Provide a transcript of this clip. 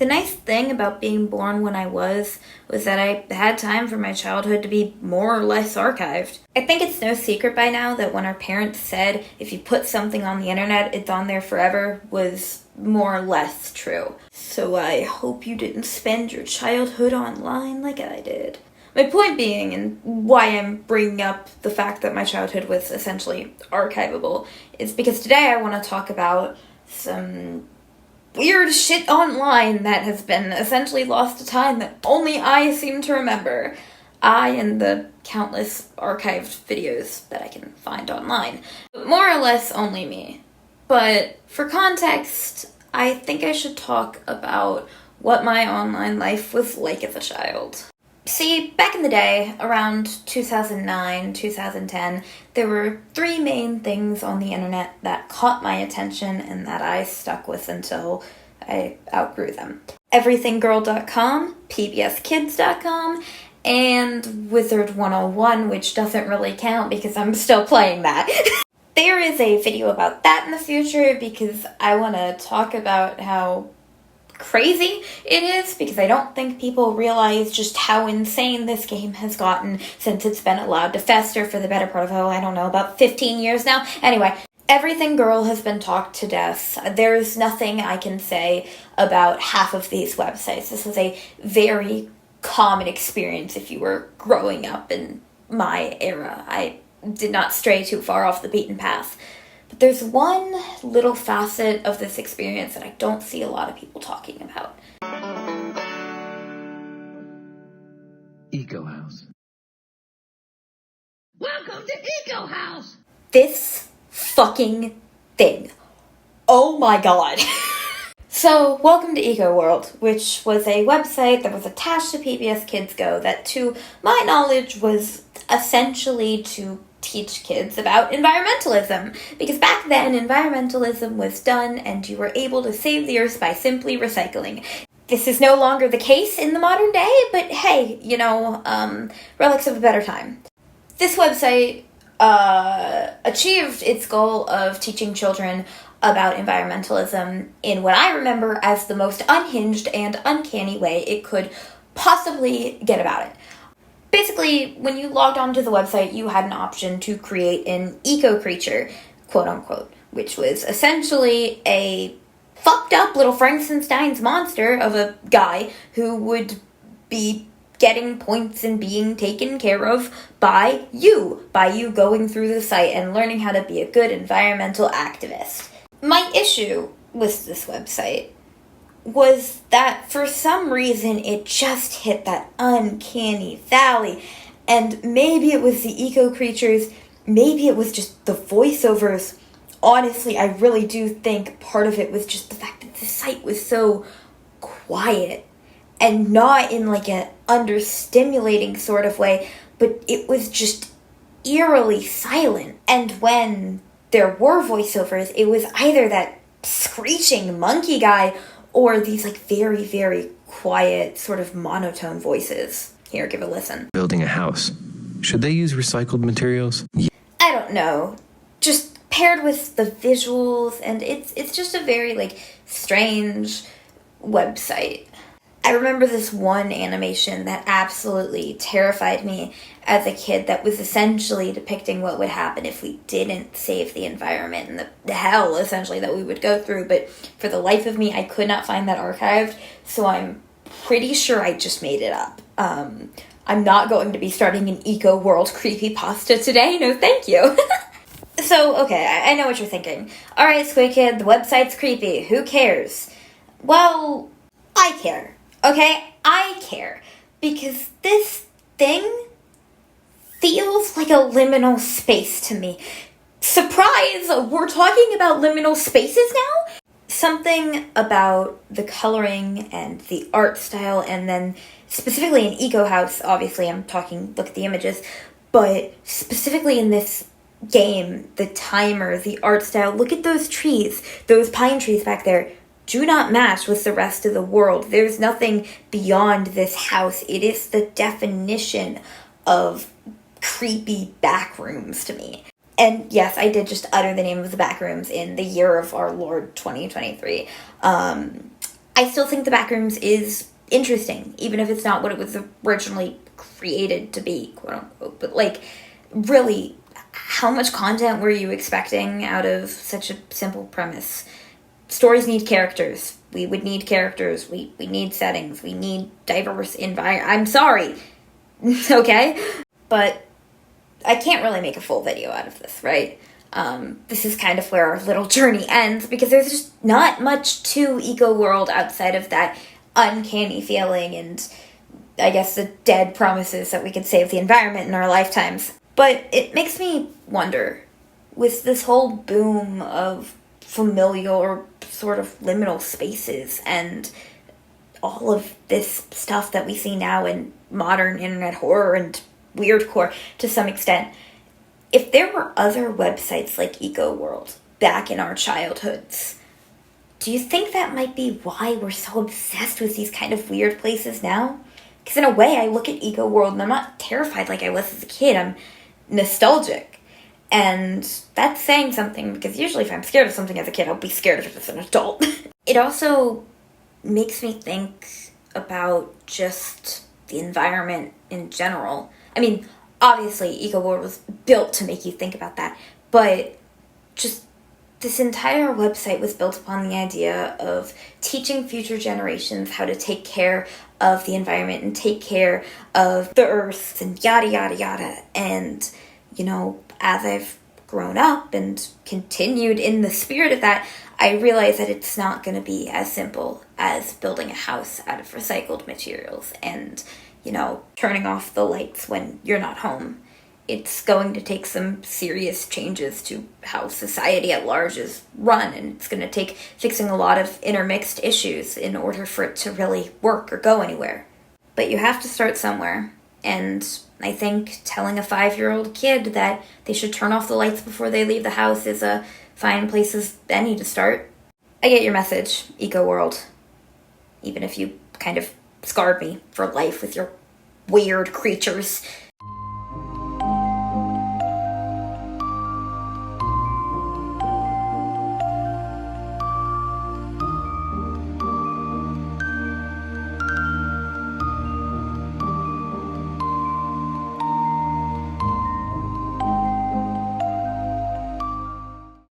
The nice thing about being born when I was that I had time for my childhood to be more or less archived. I think it's no secret by now that when our parents said if you put something on the internet, it's on there forever, was more or less true. So I hope you didn't spend your childhood online like I did. My point being, and why I'm bringing up the fact that my childhood was essentially archivable, is because today I want to talk about some weird shit online that has been essentially lost to time that only I seem to remember. I and the countless archived videos that I can find online. But more or less only me. But for context, I think I should talk about what my online life was like as a child. See, back in the day, around 2009, 2010, there were three main things on the internet that caught my attention and that I stuck with until I outgrew them. Everythinggirl.com, pbskids.com, and Wizard101, which doesn't really count because I'm still playing that. There is a video about that in the future because I want to talk about how crazy it is, because I don't think people realize just how insane this game has gotten since it's been allowed to fester for the better part of, I don't know, about 15 years now. Anyway, Everything Girl has been talked to death. There's nothing I can say about half of these websites. This was a very common experience if you were growing up in my era. I did not stray too far off the beaten path. But there's one little facet of this experience that I don't see a lot of people talking about. Eco House. Welcome to Eco House! This fucking thing. Oh my god. So, welcome to EekoWorld, which was a website that was attached to PBS Kids Go that, to my knowledge, was essentially to teach kids about environmentalism, because back then environmentalism was done and you were able to save the earth by simply recycling. This is no longer the case in the modern day, but hey, you know, relics of a better time. This website achieved its goal of teaching children about environmentalism in what I remember as the most unhinged and uncanny way it could possibly get about it. Basically, when you logged onto the website, you had an option to create an Eekocreature, quote-unquote, which was essentially a fucked up little Frankenstein's monster of a guy who would be getting points and being taken care of by you going through the site and learning how to be a good environmental activist. My issue with this website was that for some reason it just hit that uncanny valley, and maybe it was the Eekocreatures, maybe it was just the voiceovers. Honestly, I really do think part of it was just the fact that the site was so quiet, and not in like an understimulating sort of way, but it was just eerily silent. And when there were voiceovers, it was either that screeching monkey guy or these like very, very quiet sort of monotone voices. Here, give a listen. Building a house. Should they use recycled materials? I don't know. Just paired with the visuals, and it's just a very like strange website. I remember this one animation that absolutely terrified me as a kid that was essentially depicting what would happen if we didn't save the environment and the hell, essentially, that we would go through. But for the life of me, I could not find that archived, so I'm pretty sure I just made it up. I'm not going to be starting an EekoWorld creepypasta today, no thank you. So, okay, I know what you're thinking. Alright, Squid Kid, the website's creepy, who cares? Well, I care. Okay, I care, because this thing feels like a liminal space to me. Surprise! We're talking about liminal spaces now? Something about the coloring and the art style, and then specifically in Eco House, obviously I'm talking, look at the images, but specifically in this game, the timer, the art style, look at those trees, those pine trees back there. Do not match with the rest of the world. There's nothing beyond this house. It is the definition of creepy backrooms to me. And yes, I did just utter the name of the backrooms in the year of our Lord 2023. I still think the Backrooms is interesting, even if it's not what it was originally created to be, quote unquote. But, like, really, how much content were you expecting out of such a simple premise? Stories need characters. We would need characters. We need settings. We need diverse environment. I'm sorry. Okay? But I can't really make a full video out of this, right? This is kind of where our little journey ends, because there's just not much to EekoWorld outside of that uncanny feeling and, I guess, the dead promises that we could save the environment in our lifetimes. But it makes me wonder, with this whole boom of familial or sort of liminal spaces and all of this stuff that we see now in modern internet horror and weirdcore to some extent, if there were other websites like EekoWorld back in our childhoods, do you think that might be why we're so obsessed with these kind of weird places now? Because in a way, I look at EekoWorld and I'm not terrified like I was as a kid. I'm nostalgic. And that's saying something, because usually if I'm scared of something as a kid, I'll be scared of it as an adult. It also makes me think about just the environment in general. I mean, obviously, EekoWorld was built to make you think about that, but just this entire website was built upon the idea of teaching future generations how to take care of the environment and take care of the earth and yada, yada, yada. And, you know, as I've grown up and continued in the spirit of that, I realize that it's not going to be as simple as building a house out of recycled materials and, you know, turning off the lights when you're not home. It's going to take some serious changes to how society at large is run, and it's going to take fixing a lot of intermixed issues in order for it to really work or go anywhere. But you have to start somewhere, and I think telling a 5-year-old kid that they should turn off the lights before they leave the house is a fine place as any to start. I get your message, EekoWorld. Even if you kind of scarred me for life with your weird creatures.